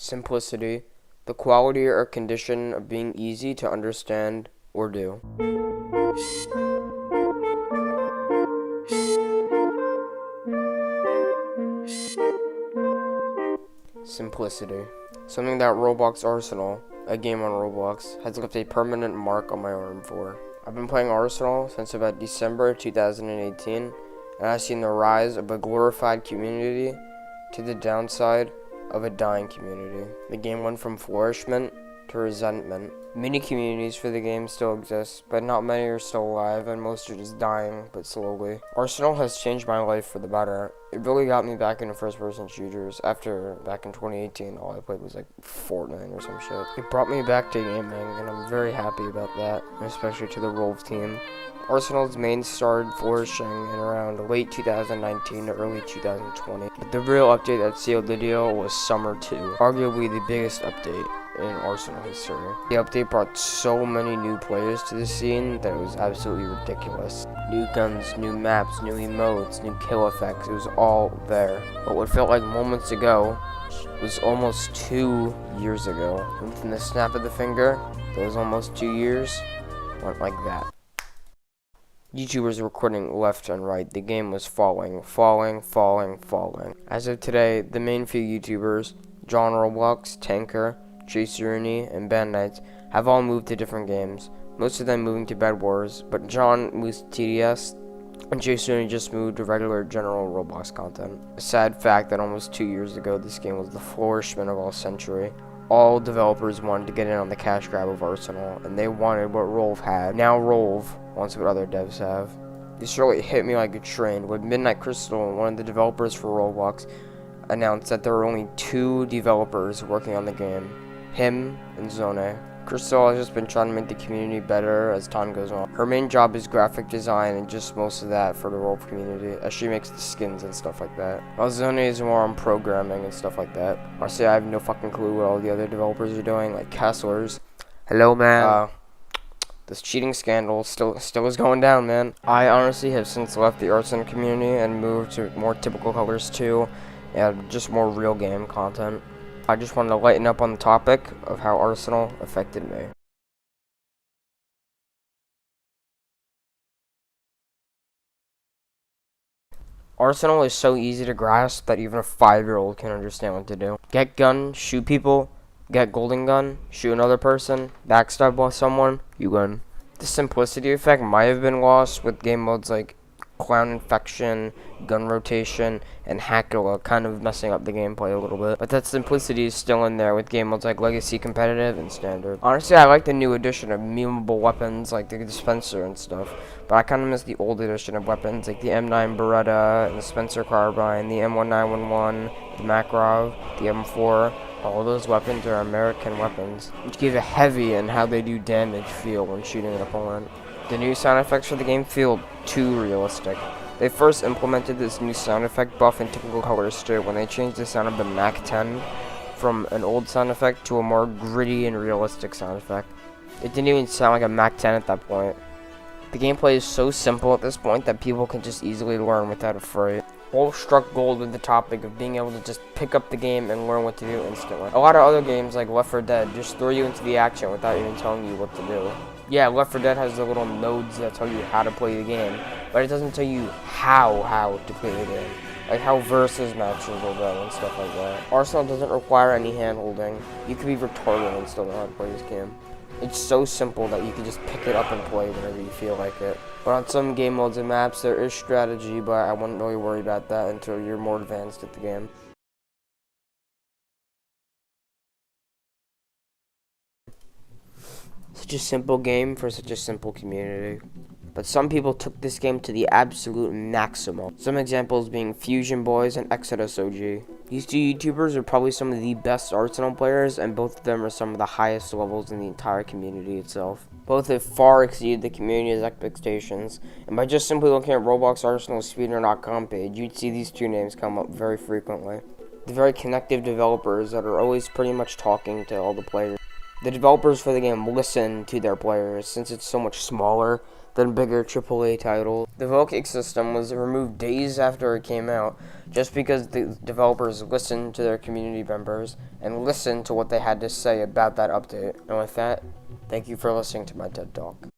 Simplicity, the quality or condition of being easy to understand or do. Simplicity, something that Roblox Arsenal, a game on Roblox, has left a permanent mark on my arm for. I've been playing Arsenal since about December 2018, and I've seen the rise of a glorified community to the downside of a dying community. The game went from flourishment to resentment. Many communities for the game still exist, but not many are still alive, and most are just dying, but slowly. Arsenal has changed my life for the better. It really got me back into first-person shooters. After, back in 2018, all I played was like Fortnite or some shit. It brought me back to gaming, and I'm very happy about that, especially to the Wolves team. Arsenal's main started flourishing in around late 2019 to early 2020, but the real update that sealed the deal was Summer 2, arguably the biggest update in Arsenal history. The update brought so many new players to the scene that it was absolutely ridiculous. New guns, new maps, new emotes, new kill effects, it was all there. But what felt like moments ago was almost 2 years ago. And from the snap of the finger, those almost 2 years went like that. YouTubers were quitting left and right. The game was falling. As of today, the main few YouTubers, John Roblox, Tanker, Chase Rooney, and Band Knights, have all moved to different games, most of them moving to Bed Wars, but John moved to TDS, and Chase Rooney just moved to regular general Roblox content. A sad fact that almost 2 years ago, this game was the flourishment of all century. All developers wanted to get in on the cash grab of Arsenal, and they wanted what Rolve had. Now Rolve wants what other devs have. This really hit me like a train when Midnight Crystal, one of the developers for Roblox, announced that there were only 2 developers working on the game, him and Zone. Crystal has just been trying to make the community better as time goes on. Her main job is graphic design and just most of that for the Rolve community, as she makes the skins and stuff like that. While Zone is more on programming and stuff like that. Honestly, I have no fucking clue what all the other developers are doing, like Castlers. Hello, man. This cheating scandal still is going down, man. I honestly have since left the Arsenal community and moved to more typical colors too, and just more real game content. I just wanted to lighten up on the topic of how Arsenal affected me. Arsenal is so easy to grasp that even a 5-year-old can understand what to do. Get gun, shoot people, get golden gun, shoot another person, backstab someone, you win. The simplicity effect might have been lost with game modes like Clown Infection, Gun Rotation, and Hackula kind of messing up the gameplay a little bit. But that simplicity is still in there with game modes like Legacy Competitive and Standard. Honestly, I like the new edition of memeable weapons like the dispenser and stuff, but I kind of miss the old edition of weapons like the M9 Beretta, and the Spencer Carbine, the M1911, the Makarov, the M4. All those weapons are American weapons, which give a heavy and how they do damage feel when shooting an opponent. The new sound effects for the game feel too realistic. They first implemented this new sound effect buff in typical colors too when they changed the sound of the Mac 10 from an old sound effect to a more gritty and realistic sound effect. It didn't even sound like a Mac 10 at that point. The gameplay is so simple at this point that people can just easily learn without a fright. Wolf struck gold with the topic of being able to just pick up the game and learn what to do instantly. A lot of other games like Left 4 Dead just throw you into the action without even telling you what to do. Yeah, Left 4 Dead has the little nodes that tell you how to play the game, but it doesn't tell you how to play the game. Like how versus matches will go and stuff like that. Arsenal doesn't require any hand-holding. You could be retarded and still know how to play this game. It's so simple that you can just pick it up and play whenever you feel like it. But on some game modes and maps, there is strategy, but I wouldn't really worry about that until you're more advanced at the game. Such a simple game for such a simple community. But some people took this game to the absolute maximum. Some examples being Fusion Boys and Exodus OG. These 2 YouTubers are probably some of the best Arsenal players, and both of them are some of the highest levels in the entire community itself. Both have far exceeded the community's expectations, and by just simply looking at Roblox Arsenal's speedrun.com page, you'd see these 2 names come up very frequently. The very connective developers that are always pretty much talking to all the players. The developers for the game listen to their players since it's so much smaller than bigger AAA titles. The vote kick system was removed days after it came out just because the developers listened to their community members and listened to what they had to say about that update. And with that, thank you for listening to my TED Talk.